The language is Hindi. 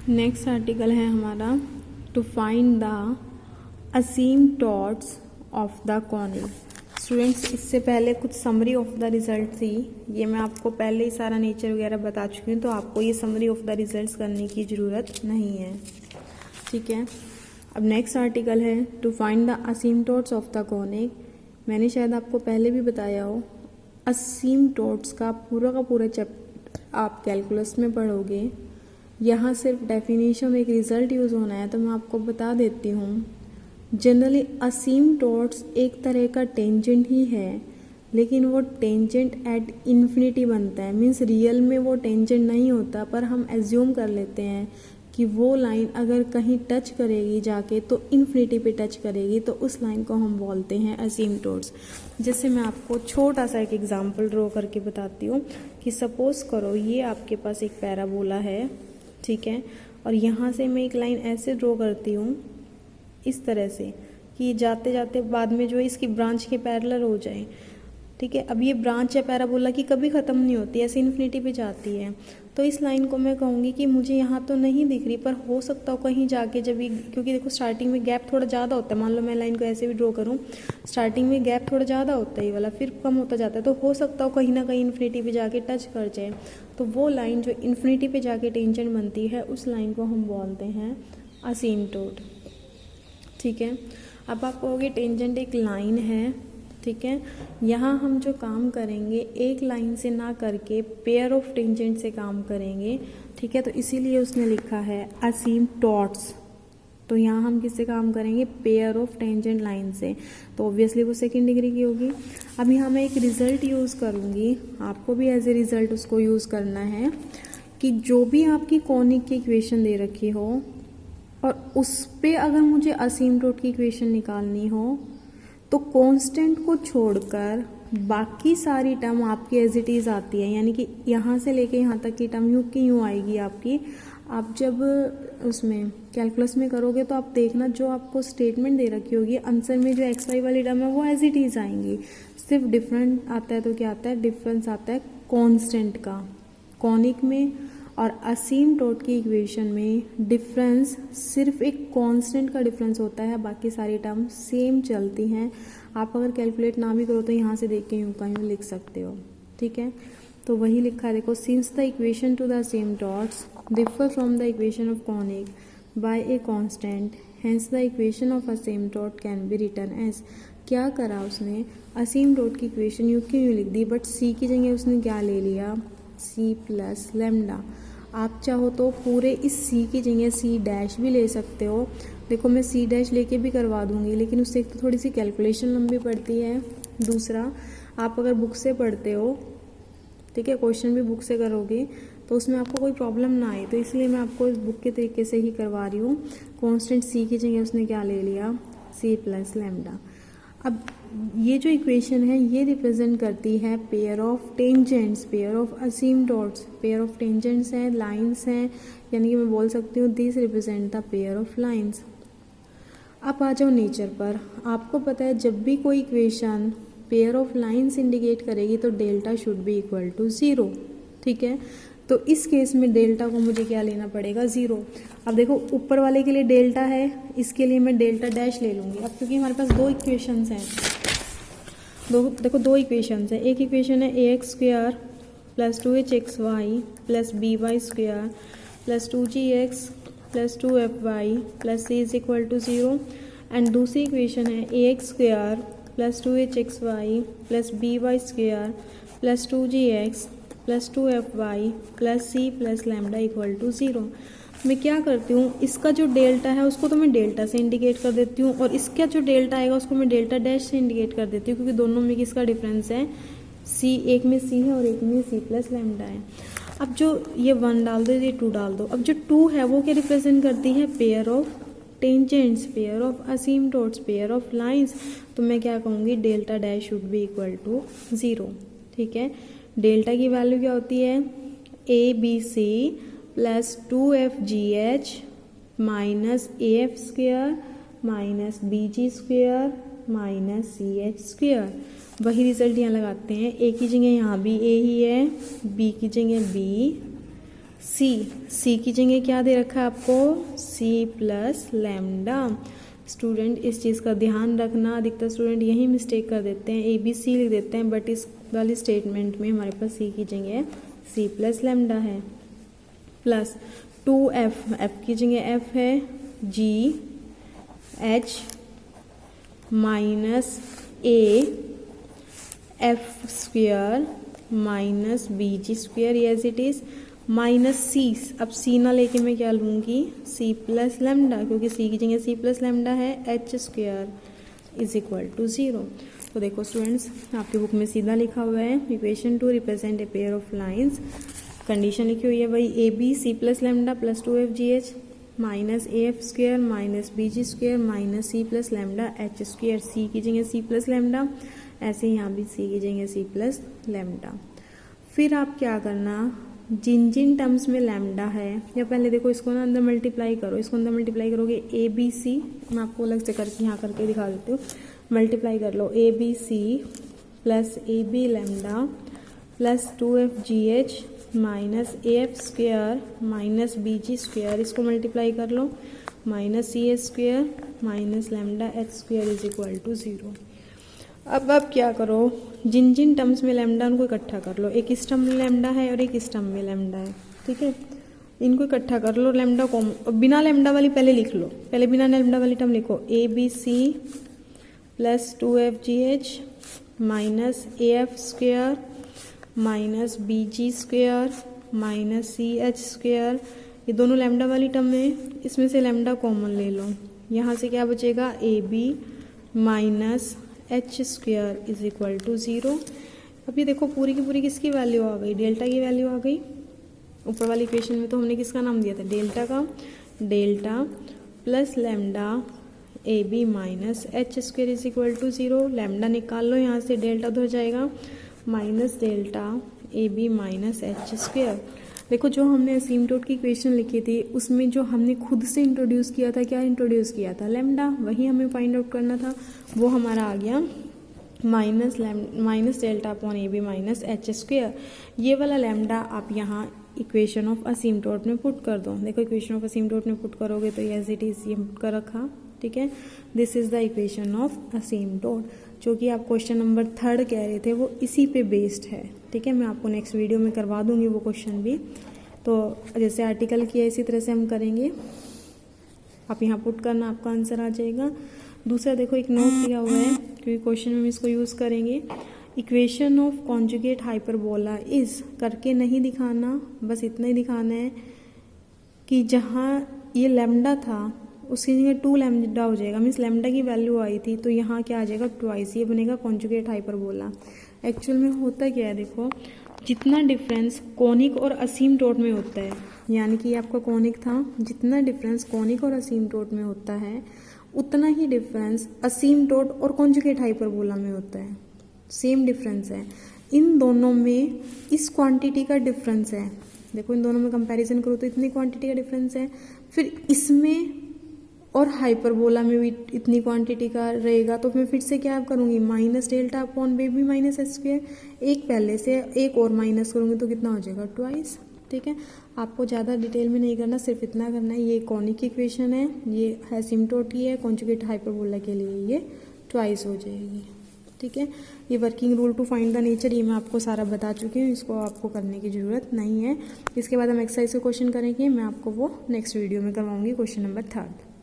नेक्स्ट आर्टिकल है हमारा to find the asymptotes of the conic. Students, इससे पहले कुछ समरी ऑफ द रिजल्ट थी, ये मैं आपको पहले ही सारा नेचर वगैरह बता चुकी हूँ, तो आपको ये समरी ऑफ द रिजल्ट्स करने की ज़रूरत नहीं है। ठीक है, अब नेक्स्ट आर्टिकल है to find the asymptotes of the conic. मैंने शायद आपको पहले भी बताया हो, असीमटॉट्स का पूरा चैप्टर आप कैलकुलस में पढ़ोगे। यहाँ सिर्फ डेफिनेशन एक रिजल्ट यूज़ होना है, तो मैं आपको बता देती हूँ। जनरली असीमटॉट्स एक तरह का टेंजेंट ही है, लेकिन वो टेंजेंट एट इन्फिनिटी बनता है। मीन्स रियल में वो टेंजेंट नहीं होता, पर हम एज्यूम कर लेते हैं कि वो लाइन अगर कहीं टच करेगी जाके तो इन्फिनिटी पे टच करेगी, तो उस लाइन को हम बोलते हैं असीमटॉट्स। जैसे मैं आपको छोटा सा एक एग्जांपल ड्रॉ करके बताती हूँ कि सपोज करो ये आपके पास एक पैराबोला है, ठीक है, और यहाँ से मैं एक लाइन ऐसे ड्रॉ करती हूँ इस तरह से कि जाते जाते बाद में जो है इसकी ब्रांच के पैरेलल हो जाए। ठीक है, अब ये ब्रांच या पैराबोला की कभी ख़त्म नहीं होती, ऐसे इन्फिनिटी पे जाती है। तो इस लाइन को मैं कहूँगी कि मुझे यहाँ तो नहीं दिख रही, पर हो सकता हो कहीं जाके जब ये, क्योंकि देखो स्टार्टिंग में गैप थोड़ा ज़्यादा होता है, मान लो मैं लाइन को ऐसे भी ड्रॉ करूँ, स्टार्टिंग में गैप थोड़ा ज़्यादा होता है ये वाला, फिर कम होता जाता है, तो हो सकता हो कहीं ना कहीं इन्फिनिटी पे जाके टच कर जाए। तो वो लाइन जो इन्फिनिटी पे जाके टेंजेंट बनती है, उस लाइन को हम बोलते हैं असीमटॉट। ठीक है, अब आप कहोगे टेंजेंट एक लाइन है, ठीक है, यहाँ हम जो काम करेंगे एक लाइन से ना करके पेयर ऑफ टेंजेंट से काम करेंगे। ठीक है, तो इसीलिए उसने लिखा है असीमटॉट्स। तो यहाँ हम किससे काम करेंगे? पेयर ऑफ टेंजेंट लाइन से, तो ऑब्वियसली वो सेकंड डिग्री की होगी। अब यहाँ मैं एक रिजल्ट यूज़ करूँगी, आपको भी एज ए रिजल्ट उसको यूज़ करना है कि जो भी आपकी कॉनिक की इक्वेशन दे रखी हो और उस पे अगर मुझे असीमटॉट की इक्वेशन निकालनी हो, तो कांस्टेंट को छोड़कर बाकी सारी टर्म आपकी एज इट इज़ आती है, यानी कि यहाँ से लेके यहाँ तक की टर्म यूँ की यूँ आएगी आपकी। आप जब उसमें कैलकुलस में करोगे तो आप देखना जो आपको स्टेटमेंट दे रखी होगी आंसर में, जो एक्स वाई वाली टर्म है वो एज इट इज़ आएंगी। सिर्फ डिफरेंट आता है तो क्या आता है? डिफरेंस आता है कांस्टेंट का कॉनिक में, और असीमटॉट की इक्वेशन में डिफरेंस सिर्फ एक कांस्टेंट का डिफरेंस होता है, बाकी सारी टर्म सेम चलती हैं। आप अगर कैलकुलेट ना भी करो तो यहाँ से देख के यूँ का यूँ लिख सकते हो। ठीक है, तो वही लिखा है, देखो, since the equation to the asymptotes differ from the equation of conic by a constant, hence the equation of asymptote can be written as. क्या करा उसने? असीमटॉट की इक्वेशन यूँ की यूँ लिख दी, बट सी की जगह उसने क्या ले लिया? C plus lambda. आप चाहो तो पूरे इस सी की जगह सी डैश भी ले सकते हो। देखो, मैं सी डैश लेके भी करवा दूंगी, लेकिन उससे एक तो थोड़ी सी कैलकुलेशन लंबी पड़ती है, दूसरा आप अगर बुक से पढ़ते हो, ठीक है, क्वेश्चन भी बुक से करोगे तो उसमें आपको कोई प्रॉब्लम ना आए, तो इसलिए मैं आपको इस बुक के तरीके से ही करवा रही हूँ। कांस्टेंट सी की जगह उसने क्या ले लिया? C plus lambda. अब ये जो इक्वेशन है ये रिप्रेजेंट करती है pair of tangents, pair of asymptotes. Pair of tangents हैं, लाइंस हैं, यानी कि मैं बोल सकती हूँ this represent the pair of lines. अब आ जाओ नेचर पर। आपको पता है जब भी कोई equation pair of lines indicate करेगी तो delta should be equal to 0। ठीक है, तो इस केस में डेल्टा को मुझे क्या लेना पड़ेगा? 0। अब देखो, ऊपर वाले के लिए डेल्टा है, इसके लिए मैं डेल्टा डैश ले लूँगी। अब क्योंकि हमारे पास दो इक्वेशंस हैं, दो इक्वेशंस हैं। एक इक्वेशन है ax² plus 2hxy plus by² plus 2gx plus 2fy plus c is equal to 0, and दूसरी इक्वेशन है ax² plus 2hxy plus by² plus 2gx plus 2fy plus c plus lambda equal to 0। मैं क्या करती हूँ, इसका जो डेल्टा है उसको तो मैं डेल्टा से इंडिकेट कर देती हूँ, और इसका जो डेल्टा आएगा उसको मैं डेल्टा डैश से इंडिकेट कर देती हूँ, क्योंकि दोनों में किसका डिफरेंस है? सी, एक में सी है और एक में सी प्लस लैम्डा है। अब जो ये 1 डाल दो, ये 2 डाल दो। अब जो 2 है वो क्या रिप्रेजेंट करती है? Pair of tangents, pair of asymptotes, pair of lines. तो मैं क्या कहूँगी? Delta dash should be equal to 0। ठीक है, डेल्टा की वैल्यू क्या होती है? ABC plus 2FGH minus AF² minus BG² minus CH²। वही रिजल्ट यहाँ लगाते हैं, A की जगह यहाँ भी A ही है, B की जगह B सी की जगह क्या दे रखा है आपको, सी प्लस लैम्डा। स्टूडेंट इस चीज़ का ध्यान रखना, अधिकतर स्टूडेंट यही मिस्टेक कर देते हैं, ए बी सी लिख देते हैं, बट इस वाली स्टेटमेंट में हमारे पास सी की जगह सी प्लस लैम्डा है, प्लस 2f, एफ की जगह एफ है, G H minus A F square minus B G square as it is, minus C. अब सी ना लेके मैं क्या लूँगी, सी प्लस लैम्डा, क्योंकि सी की जगह सी प्लस लैम्डा है, H square is equal to 0। तो देखो स्टूडेंट्स, आपकी बुक में सीधा लिखा हुआ है, equation 2 represent a pair of lines. Condition लिखी हुई है भाई, A B C plus lambda plus 2f G H minus A F square minus B G square minus C plus lambda H square. C की जगह सी प्लस लैम्डा, ऐसे ही यहाँ भी सी की जगह सी प्लस लैम्डा। फिर आप क्या करना, जिन जिन टर्म्स में लैम्डा है, या पहले देखो इसको ना अंदर मल्टीप्लाई करो, इसको अंदर मल्टीप्लाई करोगे ए बी सी, मैं आपको अलग से करके यहाँ करके दिखा देती हूँ, मल्टीप्लाई कर लो, A B C plus A B lambda plus 2f G H minus A F square minus B G square, इसको मल्टीप्लाई कर लो, minus C A square minus lambda H square is equal to 0। अब आप क्या करो, जिन जिन टर्म्स में लैम्डा उनको इकट्ठा कर लो, एक इस टर्म में लैम्डा है और एक इस टर्म में लैम्डा है, ठीक है, इनको इकट्ठा कर लो, लैम्डा को बिना लैम्डा वाली पहले लिख लो, पहले बिना लैम्डा वाली टर्म लिखो, A B C plus 2f G H minus A F square minus B G square minus C H square, ये दोनों लैम्डा वाली टर्म है, इसमें से लैम्डा कॉमन ले लो, यहाँ से क्या बचेगा, A B minus H square is equal to 0। अब ये देखो पूरी की पूरी किसकी वैल्यू आ गई, डेल्टा की वैल्यू आ गई। ऊपर वाली इक्वेशन में तो हमने किसका नाम दिया था, डेल्टा का, delta plus lambda A B minus H square is equal to 0। Lambda निकाल लो यहाँ से, डेल्टा उधर जाएगा, minus delta A B minus H square. देखो जो हमने असीमटोट की इक्वेशन लिखी थी उसमें जो हमने खुद से इंट्रोड्यूस किया था, क्या इंट्रोड्यूस किया था, लैम्डा, वही हमें फाइंड आउट करना था, वो हमारा आ गया minus delta upon A B minus H square. ये वाला लैम्डा आप यहाँ इक्वेशन ऑफ असीमटोट में पुट कर दो। देखो इक्वेशन ऑफ असीमटोट में पुट करोगे तो एज इट इज ये पुट कर रखा, ठीक है, this is the equation of asymptote, जो कि आप क्वेश्चन नंबर 3 कह रहे थे वो इसी पे बेस्ड है, ठीक है। मैं आपको नेक्स्ट वीडियो में करवा दूंगी वो क्वेश्चन भी। तो जैसे आर्टिकल किया इसी तरह से हम करेंगे, आप यहाँ पुट करना, आपका आंसर आ जाएगा। दूसरा देखो एक नोट दिया हुआ है क्योंकि क्वेश्चन में हम इसको यूज़ करेंगे, equation of conjugate hyperbola is करके नहीं दिखाना, बस इतना ही दिखाना है कि जहाँ ये लैम्डा था उसकी जगह 2 लैम्डा हो जाएगा, मीन्स लैम्डा की वैल्यू आई थी तो यहाँ क्या आ जाएगा, ट्वाइस, ये बनेगा कॉन्जुगेट हाइपरबोला। एक्चुअल में होता क्या है, देखो जितना डिफरेंस कोनिक और असीमटोट में होता है, यानी कि आपका कोनिक था, जितना डिफरेंस कोनिक और असीमटोट में होता है उतना ही डिफरेंस असीमटोट और कॉन्जुगेट हाइपरबोला में होता है, सेम डिफरेंस है। इन दोनों में इस क्वांटिटी का डिफरेंस है, देखो इन दोनों में कंपैरिजन करो तो इतनी क्वांटिटी का डिफरेंस है, फिर इसमें और हाइपरबोला में भी इतनी क्वांटिटी का रहेगा, तो मैं फिर से क्या करूँगी, minus delta upon B minus H square, एक पहले से एक और माइनस करूँगी तो कितना हो जाएगा, ट्वाइस, ठीक है। आपको ज़्यादा डिटेल में नहीं करना, सिर्फ इतना करना है, ये कॉनिक की इक्वेशन है, ये असीमटोट की है, कॉन्जुगेट हाइपरबोला के लिए ये ट्वाइस हो जाएगी, ठीक है। ये working rule to find the nature, ये मैं आपको सारा बता चुकी हूँ, इसको आपको करने की ज़रूरत नहीं है। इसके बाद हम एक्सरसाइज के क्वेश्चन करेंगे, मैं आपको वो नेक्स्ट वीडियो में करवाऊँगी, क्वेश्चन नंबर 3।